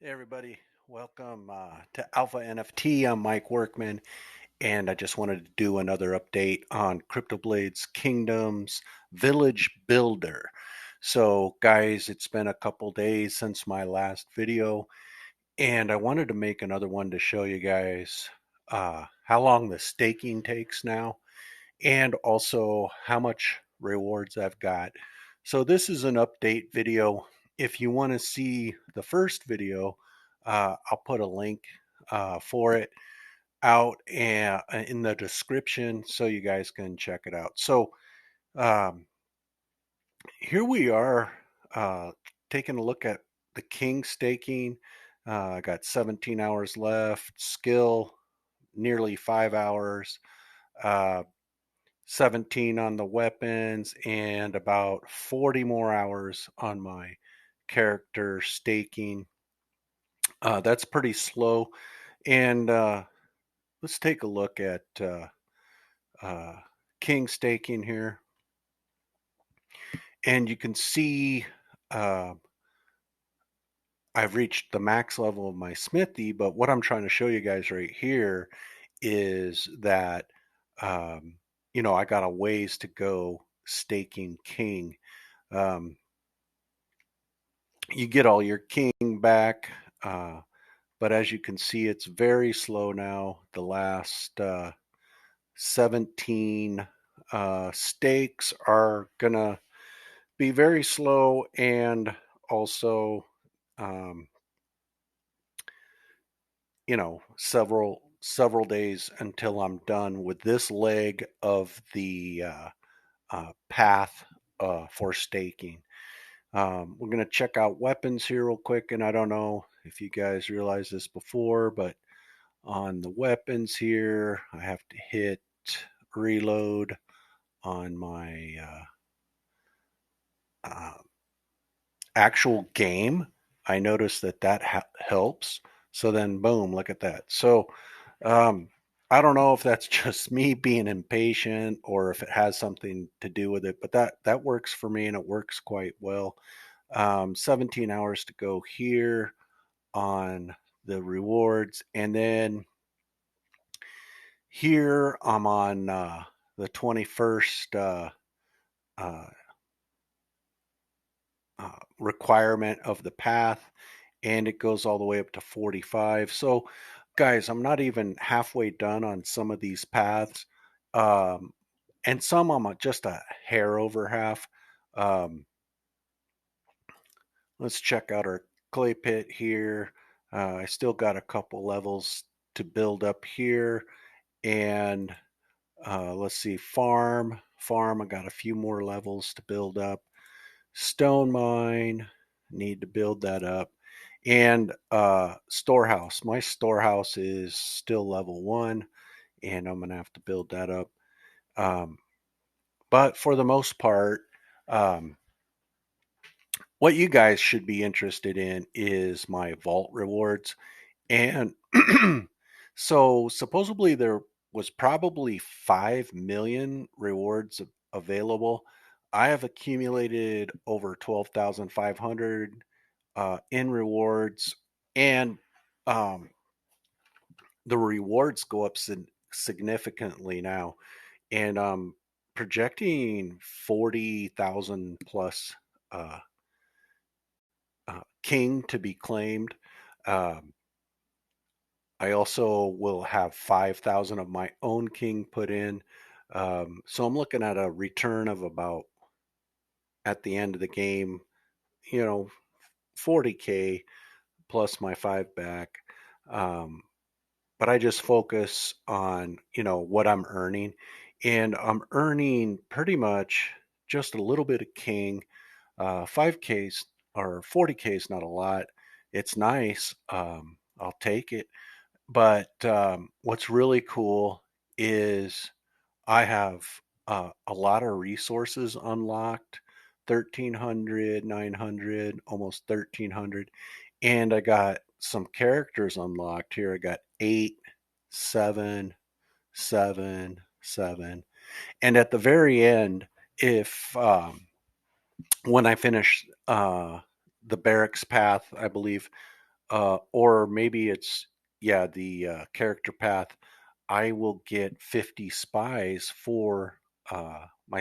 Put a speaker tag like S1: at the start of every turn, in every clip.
S1: Hey everybody, welcome to Alpha NFT. I'm Mike Workman, and I just wanted to do another update on CryptoBlades Kingdoms Village Builder. So, guys, it's been a couple days since my last video, and I wanted to make another one to show you guys how long the staking takes now, and also how much rewards I've got. So this is an update video. If you want to see the first video, I'll put a link for it out in the description so you guys can check it out. So um, here we are uh, taking a look at the king staking. I got 17 hours left, skill nearly 5 hours. Uh, 17 on the weapons, and about 40 more hours on my character staking. That's pretty slow. And let's take a look at uh, king staking here. And you can see uh, I've reached the max level of my smithy, but what I'm trying to show you guys right here is that, um, I got a ways to go staking king. Um, you get all your king back, but as you can see, it's very slow now. The last 17 stakes are gonna be very slow, and also, um, several days until I'm done with this leg of the path for staking. We're going to check out weapons here real quick, and I don't know if you guys realized this before, but on the weapons here, I have to hit reload on my uh, actual game. I noticed that helps. So then, boom, look at that. So um, I don't know if that's just me being impatient or if it has something to do with it, but that works for me, and it works quite well. 17 hours to go here on the rewards, and then here I'm on the 21st uh, requirement of the path, and it goes all the way up to 45. So, guys, I'm not even halfway done on some of these paths, um, and some I'm just a hair over half. Um, let's check out our clay pit here. I still got a couple levels to build up here, and let's see, farm. I got a few more levels to build up. Stone mine, need to build that up. And storehouse. My storehouse is still level 1, and I'm going to have to build that up. Um, but for the most part, um, what you guys should be interested in is my vault rewards. And so supposedly there was probably 5 million rewards available. I have accumulated over 12,500 in rewards, and um, the rewards go up significantly now. And projecting 40,000 plus uh, king to be claimed. Um, I also will have 5,000 of my own king put in. So I'm looking at a return of about, at the end of the game, you know, 40K plus my 5 back. Um, but I just focus on, what I'm earning. And I'm earning pretty much just a little bit of king. 5K's or 40K is not a lot. It's nice. I'll take it. But what's really cool is I have a lot of resources unlocked, 1,300, 900, almost 1,300. And I got some characters unlocked here. I got 8, 7, 7, 7. And at the very end, if when I finish the barracks path, I believe, or maybe it's, yeah, the character path. I will get 50 spies for my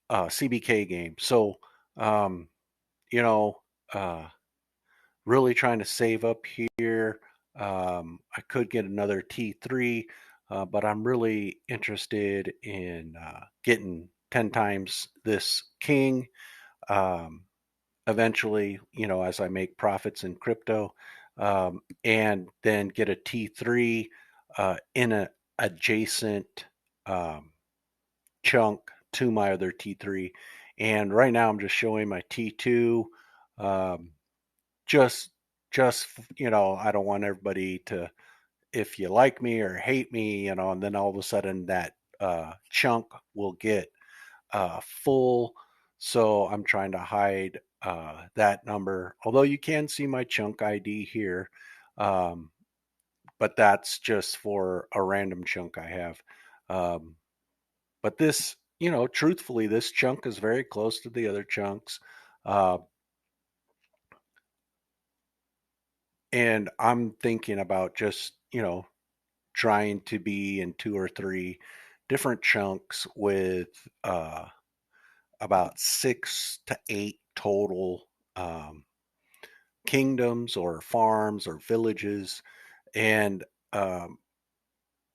S1: CBK game. So, um, you know, uh, really trying to save up here. I could get another T3, but I'm really interested in getting 10 times this king. Um, Eventually, as I make profits in crypto, and then get a T3 in a adjacent um, chunk to my other T3. And right now I'm just showing my T2. Um, just, just, I don't want everybody to, if you like me or hate me, and then all of a sudden that chunk will get full. So I'm trying to hide that number. Although you can see my chunk ID here, um, but that's just for a random chunk I have. Um, but this, truthfully, this chunk is very close to the other chunks. Uh, and I'm thinking about just, trying to be in two or three different chunks with about 6 to 8 total kingdoms or farms or villages. And um,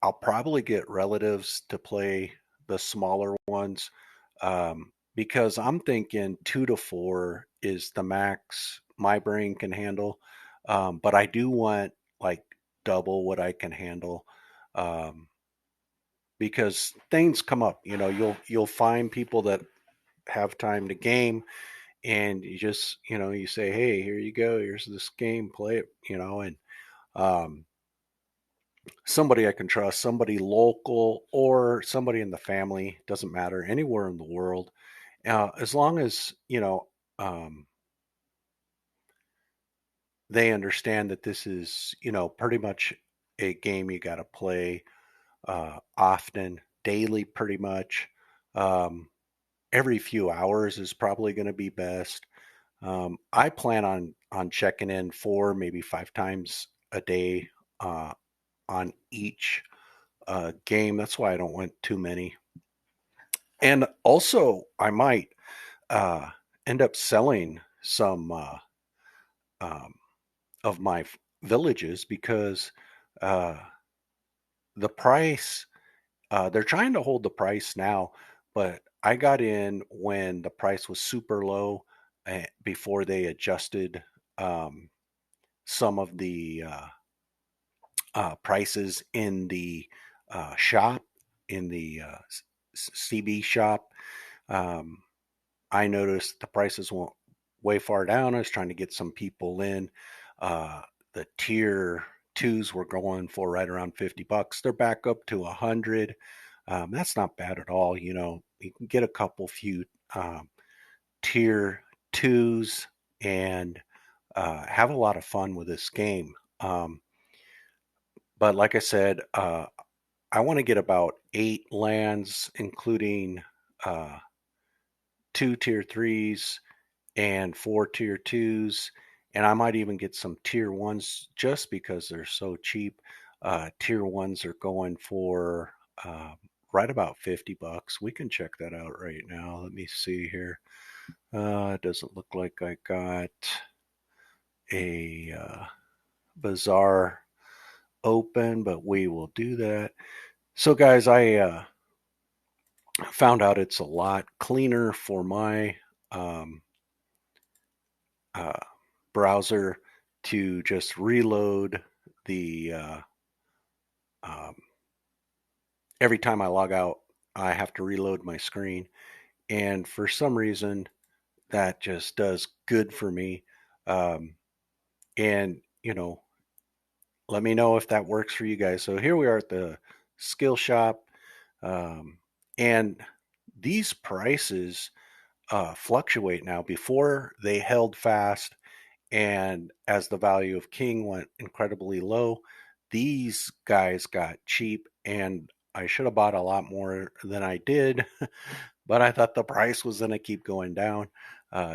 S1: I'll probably get relatives to play the smaller ones, because I'm thinking 2 to 4 is the max my brain can handle. But I do want like double what I can handle, um, because things come up. You'll find people that have time to game, and you just you say, hey, here you go, here's this game, play it, and um, somebody I can trust, somebody local or somebody in the family, doesn't matter, anywhere in the world, as long as um, they understand that this is pretty much a game you got to play often, daily, pretty much. um, every few hours is probably going to be best. I plan on checking in 4, maybe 5 times a day uh, on each game. That's why I don't want too many. And also, I might uh, end up selling some um, of my villages, because uh, the price, they're trying to hold the price now, but I got in when the price was super low, before they adjusted um, some of the prices in the shop, in the CB shop. Um, I noticed the prices went way far down. I was trying to get some people in. Uh, the tier twos were going for right around $50. They're back up to 100. That's not bad at all. You can get a couple few um, tier twos and have a lot of fun with this game. But like I said, I want to get about 8 lands, including uh, 2 tier 3s and 4 tier 2s. And I might even get some tier 1s just because they're so cheap. Tier 1s are going for right about $50. We can check that out right now. Let me see here. It doesn't look like I got a bazaar open, but we will do that. So, guys, I found out it's a lot cleaner for my um, uh, browser to just reload the um, every time I log out, I have to reload my screen. And for some reason, that just does good for me. Um, and, let me know if that works for you guys. So here we are at the skill shop. Um, and these prices fluctuate now. Before, they held fast, and as the value of king went incredibly low, these guys got cheap, and I should have bought a lot more than I did. but I thought the price was going to keep going down.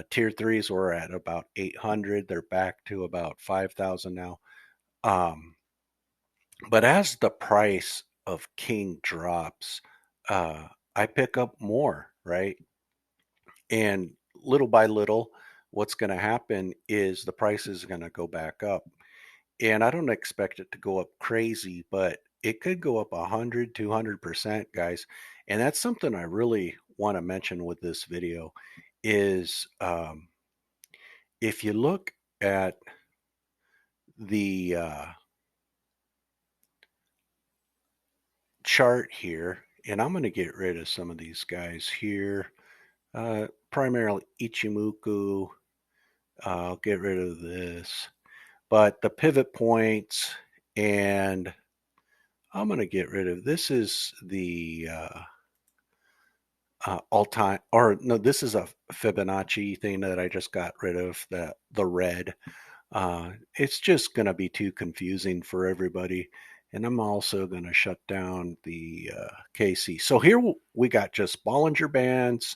S1: Tier threes were at about 800. They're back to about 5,000 now. Um, but as the price of King drops, I pick up more, right? And little by little, what's going to happen is the price is going to go back up. And I don't expect it to go up crazy, but it could go up 100, 200%, guys. And that's something I really want to mention with this video is if you look at the chart here, and I'm going to get rid of some of these guys here, primarily Ichimoku. I'll get rid of this. But the pivot points, and I'm going to get rid of this is the all time, or no, this is a Fibonacci thing that I just got rid of, the red. It's just going to be too confusing for everybody. And I'm also going to shut down the KC. So here we got just Bollinger Bands,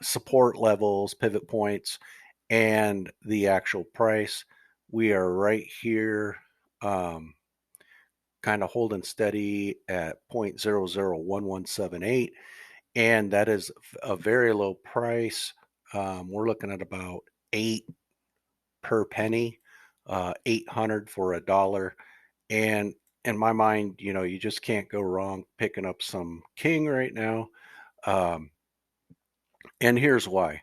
S1: support levels, pivot points, and the actual price. We are right here, kind of holding steady at 0.001178, and that is a very low price. We're looking at about 8 per penny, 800 for a dollar. And in my mind, you just can't go wrong picking up some King right now. Um, and here's why.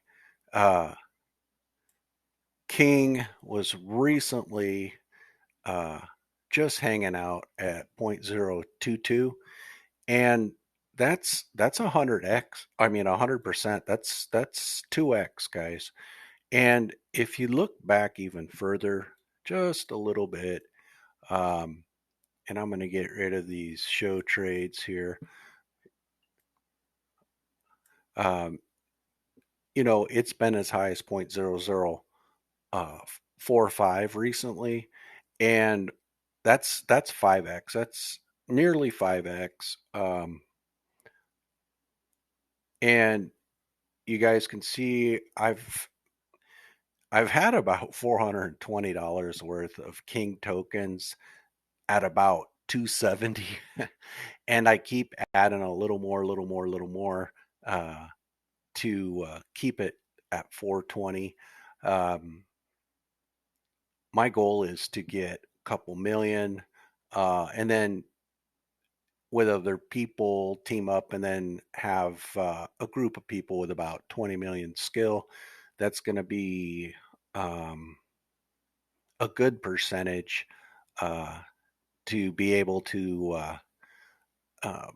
S1: Uh, King was recently uh, just hanging out at 0.022, and that's 100x. I mean 100%. That's 2x, guys. And if you look back even further, just a little bit, um, and I'm going to get rid of these show trades here. Um, it's been as high as 0.0045 recently, and that's 5x. That's nearly 5x. And you guys can see I've had about $420 worth of King tokens at about 270, and I keep adding a little more, little more, little more to keep it at 420. Um, my goal is to get a couple million, and then with other people team up and then have a group of people with about 20 million skill. That's going to be um, a good percentage uh, to be able to uh,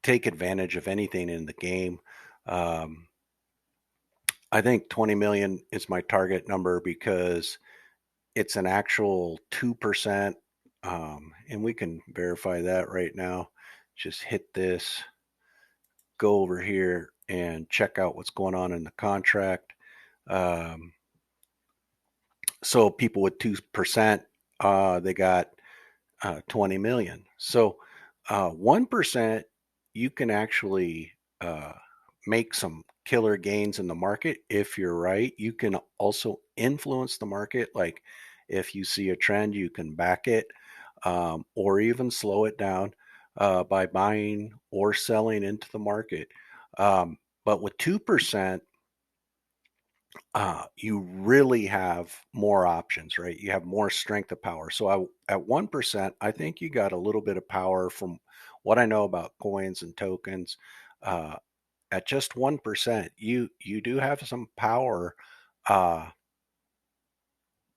S1: take advantage of anything in the game. Um, I think 20 million is my target number because it's an actual 2%. And we can verify that right now. Just hit this, go over here and check out what's going on in the contract. Um, so people with 2%, they got 20 million. So 1%, you can actually uh, make some killer gains in the market if you're right. You can also influence the market. Like if you see a trend, you can back it, or even slow it down by buying or selling into the market. But with 2%, you really have more options, right? You have more strength of power. So at 1%, I think you got a little bit of power from what I know about coins and tokens. Uh, at just 1%, you do have some power uh,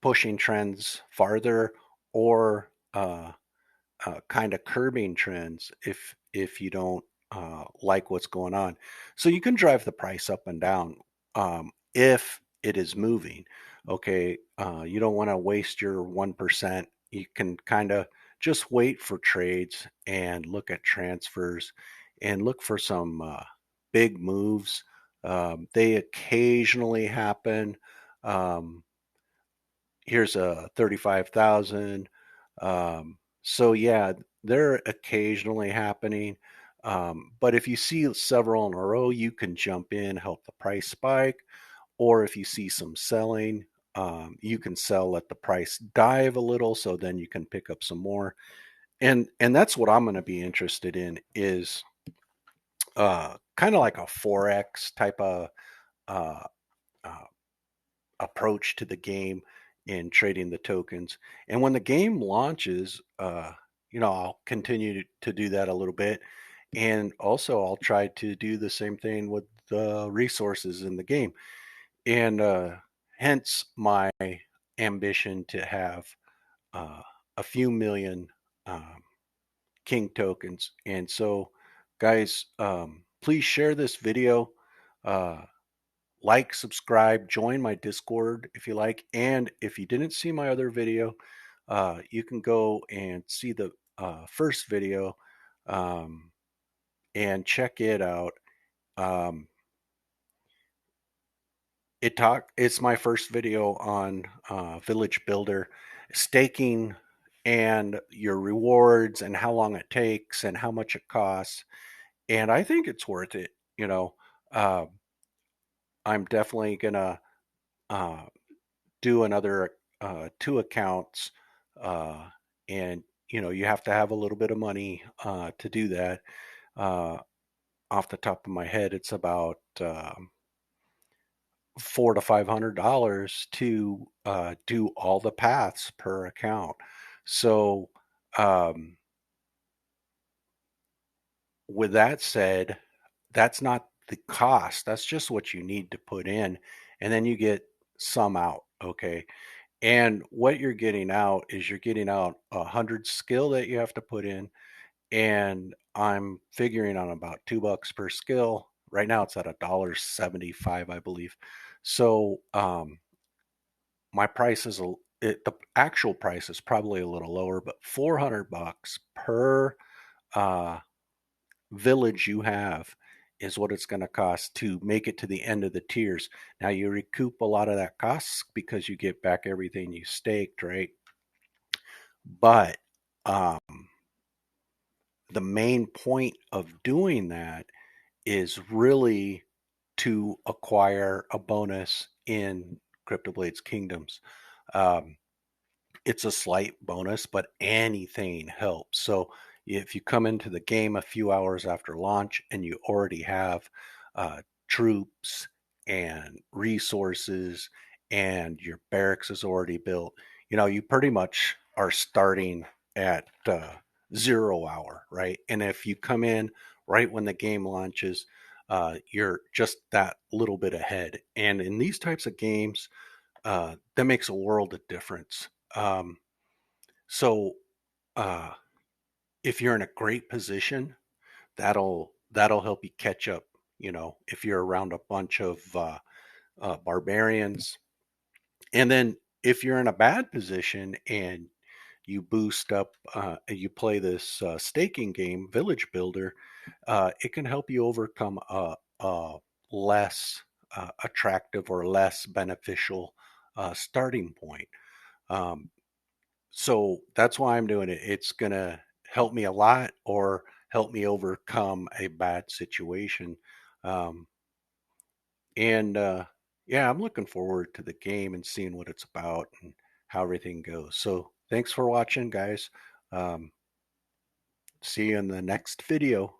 S1: pushing trends farther or kind of curbing trends if you don't like what's going on. So you can drive the price up and down if it is moving. Okay, you don't want to waste your 1%. You can kind of just wait for trades and look at transfers and look for some big moves. They occasionally happen. Um, Here's a 35,000. So yeah, they're occasionally happening. But if you see several in a row, you can jump in, help the price spike. Or if you see some selling, you can sell, let the price dive a little, so then you can pick up some more. And that's what I'm going to be interested in, is kind of like a forex type of uh, uh, approach to the game in trading the tokens. And when the game launches, I'll continue to do that a little bit. And also, I'll try to do the same thing with the resources in the game. And hence my ambition to have uh, a few million um, King tokens. And so, guys, please share this video. Uh, like, subscribe, join my Discord if you like. And if you didn't see my other video, you can go and see the first video um, and check it out. Um, it's my first video on Village Builder, staking, and your rewards, and how long it takes, and how much it costs. And I think it's worth it. Uh, I'm definitely gonna uh, do another two accounts, uh, and you have to have a little bit of money to do that. Uh, Off the top of my head, it's about $400 to $500 to do all the paths per account. So, um, with that said, that's not the cost. That's just what you need to put in, and then you get some out. Okay. And what you're getting out is, you're getting out 100 skill that you have to put in, and I'm figuring on about $2 per skill. Right now, it's at $1.75, I believe. So my price is the actual price is probably a little lower, but $400 per uh, village you have is what it's going to cost to make it to the end of the tiers. Now you recoup a lot of that costs because you get back everything you staked, right? But um, the main point of doing that is really to acquire a bonus in CryptoBlades Kingdoms. Um, it's a slight bonus, but anything helps. So if you come into the game a few hours after launch and you already have uh, troops and resources, and your barracks is already built, you pretty much are starting at 0 hour, right? And if you come in right when the game launches, you're just that little bit ahead. And in these types of games, that makes a world of difference. So uh, if you're in a great position, that'll help you catch up. If you're around a bunch of barbarians, and then if you're in a bad position and you boost up, you play this staking game, Village Builder, it can help you overcome a less attractive or less beneficial starting point. Um, So that's why I'm doing it. It's going to help me a lot, or help me overcome a bad situation. Um, and yeah, I'm looking forward to the game and seeing what it's about and how everything goes. So thanks for watching, guys. Um, See you in the next video.